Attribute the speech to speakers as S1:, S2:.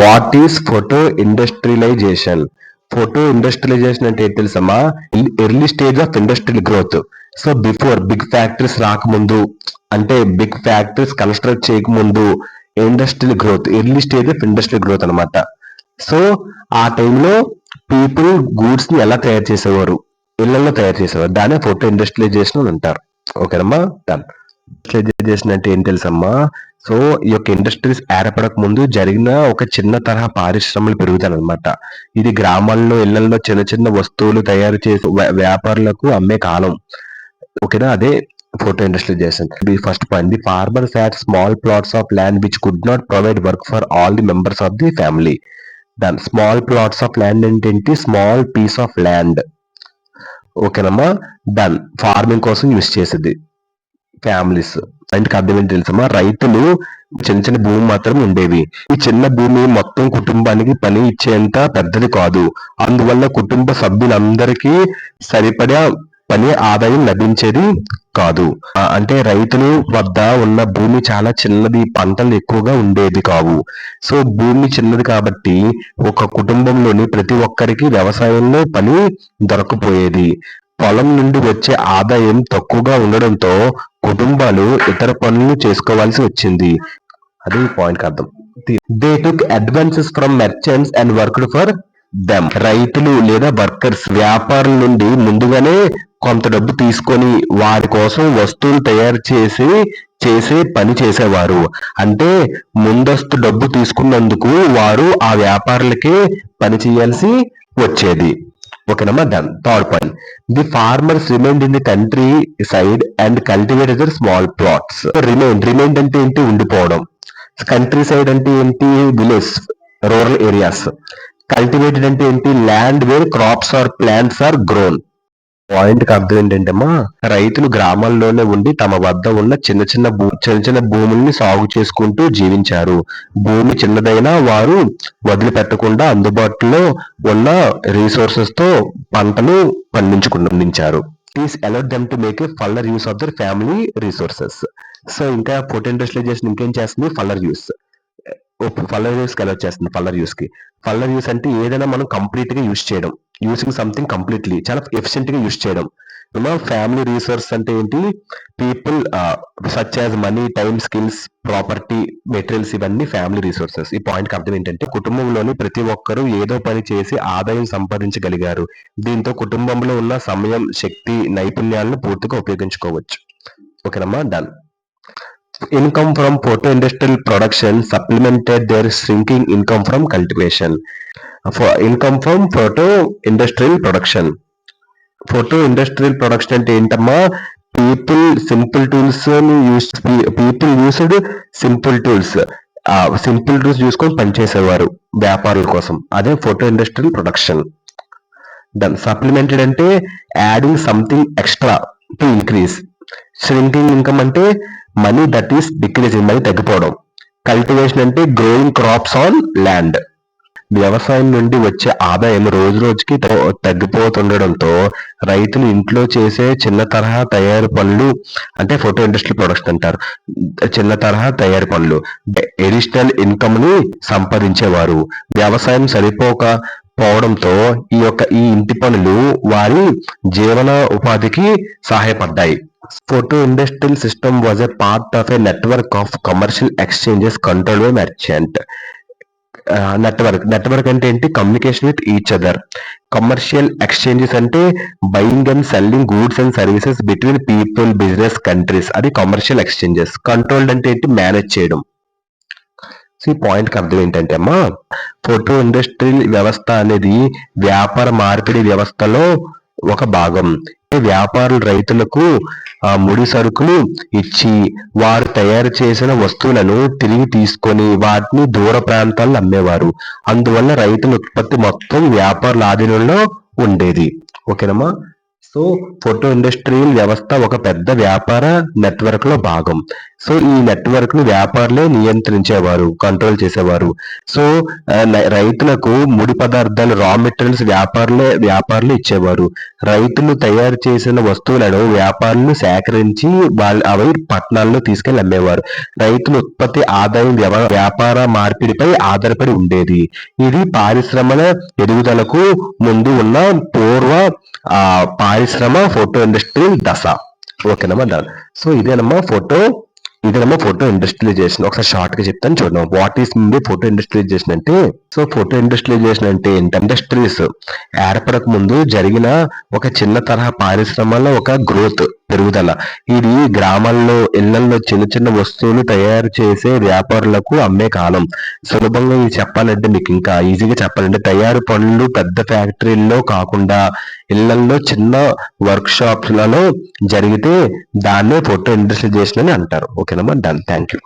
S1: What is photo industrialization? Photo industrialization అంటే ఏంటి తెలుసమ్మా? Early stage of industrial growth. So before big factories రాకముందు, అంటే బిగ్ ఫ్యాక్టరీస్ కన్స్ట్రక్ట్ చేయకముందు industrial growth, early stage of industrial growth అనమాట. So ఆ టైంలో పీపుల్ గూడ్స్ ని ఎలా తయారు చేసేవారు? ఇళ్లలో తయారు చేసేవారు. దానే ఫోటో ఇండస్ట్రియలైజేషన్ అని అంటారు. ఓకేనమ్మా, డన్. ఇండస్ట్రియలైజేషన్ అంటే ఏం తెలుసమ్మా? సో ఈ యొక్క ఇండస్ట్రీస్ ఏర్పడక ముందు జరిగిన ఒక చిన్న తరహా పారిశ్రమలు పెరుగుతాయి అనమాట. ఇది గ్రామాల్లో ఇళ్లలో చిన్న చిన్న వస్తువులు తయారు చేసి వ్యాపారులకు అమ్మే కాలం. ఓకేనా, అదే photo industrialisation. The first point, the farmers had small plots of land which could not provide work for all the members of the family. దాని స్మాల్ ప్లాట్స్ ఆఫ్ ల్యాండ్ ఏంటి? Small piece of land. ఓకేనమ్మా, done. Farming కోసం use చేసేది families. ఇంటికి అర్థం ఏంటి తెలుసమ్మా? రైతులు చిన్న చిన్న భూమి మాత్రం ఉండేవి. ఈ చిన్న భూమి మొత్తం కుటుంబానికి పని ఇచ్చేంత పెద్దది కాదు. అందువల్ల కుటుంబ సభ్యులందరికీ సరిపడా పని ఆదాయం లభించేది కాదు. అంటే రైతులు వద్ద ఉన్న భూమి చాలా చిన్నది, పంటలు ఎక్కువగా ఉండేది కావు. సో భూమి చిన్నది కాబట్టి ఒక కుటుంబంలోని ప్రతి ఒక్కరికి వ్యవసాయంలో పని దొరకపోయేది. పొలం నుండి వచ్చే ఆదాయం తక్కువగా ఉండడంతో కుటుంబాలు ఇతర పనులు చేసుకోవాల్సి వచ్చింది. అది పాయింట్ అర్థం. They took advances from merchants and worked for them. రైతులు లేదా వర్కర్స్ వ్యాపారుల నుండి ముందుగానే కొంత డబ్బు తీసుకొని వారి కోసం వస్తువులు తయారు చేసే పని చేసేవారు. అంటే ముందస్తు డబ్బు తీసుకున్నందుకు వారు ఆ వ్యాపారులకే పని చేయాల్సి వచ్చేది. ఓకేనమ్మా, done. Third point, the farmers remained in the countryside and cultivated their small plots. Remained అంటే ఏంటి? ఉండిపోవడం. కంట్రీ సైడ్ అంటే ఏంటి? Village, rural areas. కల్టివేటెడ్ అంటే ఏంటి? Land where crops are plants are grown. Point కి అర్థం ఏంటంటేమా, రైతులు గ్రామాల్లోనే ఉండి తమ వద్ద ఉన్న చిన్న చిన్న భూముల్ని సాగు చేసుకుంటూ జీవించారు. భూమి చిన్నదైనా వారు వదిలిపెట్టకుండా అందుబాటులో ఉన్న రీసోర్సెస్ తో పంటలు పండించారు. This allowed them to make a fuller use of their family resources. So ఇంకా ఫోటో ఇండస్ట్రియలైజేషన్ ఇంకేం చేస్తుంది? ఫల్లర్ యూస్ అలౌ చేస్తుంది. ఫల్లర్ యూస్ అంటే ఏదైనా మనం కంప్లీట్ గా యూస్ చేయడం, యూసింగ్ సంథింగ్ కంప్లీట్లీ, చాలా ఎఫిషియెంట్ గా యూస్ చేయడం. ఫ్యామిలీ రిసోర్స్ అంటే ఏంటి? People such as money, time, skills, property, materials, ఇవన్నీ ఫ్యామిలీ రిసోర్సెస్. ఈ పాయింట్ కి అర్థం ఏంటంటే కుటుంబంలోని ప్రతి ఒక్కరూ ఏదో పని చేసి ఆదాయం సంపాదించగలిగారు. దీంతో కుటుంబంలో ఉన్న సమయం, శక్తి, నైపుణ్యాలను పూర్తిగా ఉపయోగించుకోవచ్చు. ఓకేనమ్మా, done. Income from photo industrial production supplemented their shrinking income from cultivation. For income from photo industrial production. Photo industrial production అంటే ఏంటమ్మా? పీపుల్ యూస్డ్ సింపుల్ టూల్స్ చూసుకొని పనిచేసేవారు వ్యాపారుల కోసం. అదే photo industrial production. Then supplemented అంటే adding something extra to increase. Shrinking income అంటే money that is decreasing, money తగ్గిపోవడం. కల్టివేషన్ అంటే గ్రోయింగ్ క్రాప్స్ ఆన్ ల్యాండ్. వ్యవసాయం నుండి వచ్చే ఆదాయం రోజు రోజుకి తగ్గిపోతుండడంతో రైతులు ఇంట్లో చేసే చిన్న తరహా తయారు పనులు, అంటే ఫోటో ఇండస్ట్రీ ప్రొడక్షన్ అంటారు, చిన్న తరహా తయారు పనులు, ఎడిషనల్ ఇన్కమ్ ని సంపాదించేవారు. వ్యవసాయం సరిపోకపోవడంతో ఈ ఇంటి పనులు వారి జీవన ఉపాధికి సహాయపడ్డాయి. Photo industrial system was a part of a network of commercial exchanges controlled by merchant. Network అంటే ఏంటి? Communication with each other. Commercial exchanges అంటే buying and selling goods and services between people, business, countries. అది commercial exchanges. Controlled అంటే ఏంటి? Manage చేయడం. ఈ point కి అర్థం ఏంటంటే అమ్మా, ఫోటో ఇండస్ట్రియల్ వ్యవస్థ అనేది వ్యాపార మార్పిడి వ్యవస్థలో ఒక భాగం. వ్యాపారులు రైతులకు ముడి సరుకులు ఇచ్చి వారు తయారు చేసిన వస్తువులను తిరిగి తీసుకొని వాటిని దూర ప్రాంతాల్లో అమ్మేవారు. అందువల్ల రైతుల ఉత్పత్తి మొత్తం వ్యాపారుల ఆధీనంలో ఉండేది. ఓకేనమ్మా, సో ఫోటో ఇండస్ట్రియల్ వ్యవస్థ ఒక పెద్ద వ్యాపార నెట్వర్క్ లో భాగం. సో ఈ నెట్వర్క్ ని వ్యాపారులే నియంత్రించేవారు, కంట్రోల్ చేసేవారు. సో రైతులకు ముడి పదార్థాలు, రా మెటీరియల్స్ వ్యాపారులు ఇచ్చేవారు. రైతులు తయారు చేసిన వస్తువులను వ్యాపారులు సేకరించి అవి పట్టణాల్లో తీసుకెళ్లి అమ్మేవారు. రైతుల ఉత్పత్తి ఆదాయం వ్యాపార మార్పిడిపై ఆధారపడి ఉండేది. ఇది పారిశ్రమల ఎదుగుదలకు ముందు ఉన్న పూర్వ పారిశ్రమ ఫోటో ఇండస్ట్రియల్ దశ. ఓకేనమ్మా, డన్. సో ఇదేనమ్మా ఫోటో ఇండస్ట్రియలైజేషన్. ఒకసారి షార్ట్ గా చెప్తాను చూద్దాం. What is mean by photo industrialization అంటే, సో ఫోటో ఇండస్ట్రియలైజేషన్ అంటే ఇండస్ట్రీస్ ఏర్పడక ముందు జరిగిన ఒక చిన్న తరహా పారిశ్రమలో ఒక గ్రోత్, పెరుగుదల. ఇది గ్రామాల్లో, ఇళ్లలో చిన్న చిన్న వస్తువులు తయారు చేసే వ్యాపారులకు అమ్మే కాలం. సులభంగా ఇది చెప్పాలంటే, మీకు ఇంకా ఈజీగా చెప్పాలంటే, తయారు పనులు పెద్ద ఫ్యాక్టరీల్లో కాకుండా ఇళ్లలో చిన్న వర్క్ షాప్స్ లలో జరిగితే దాన్నే ఫోటో ఇండస్ట్రియలైజేషన్ అని అంటారు. ఓకేనమ్మా, డన్. Thank you.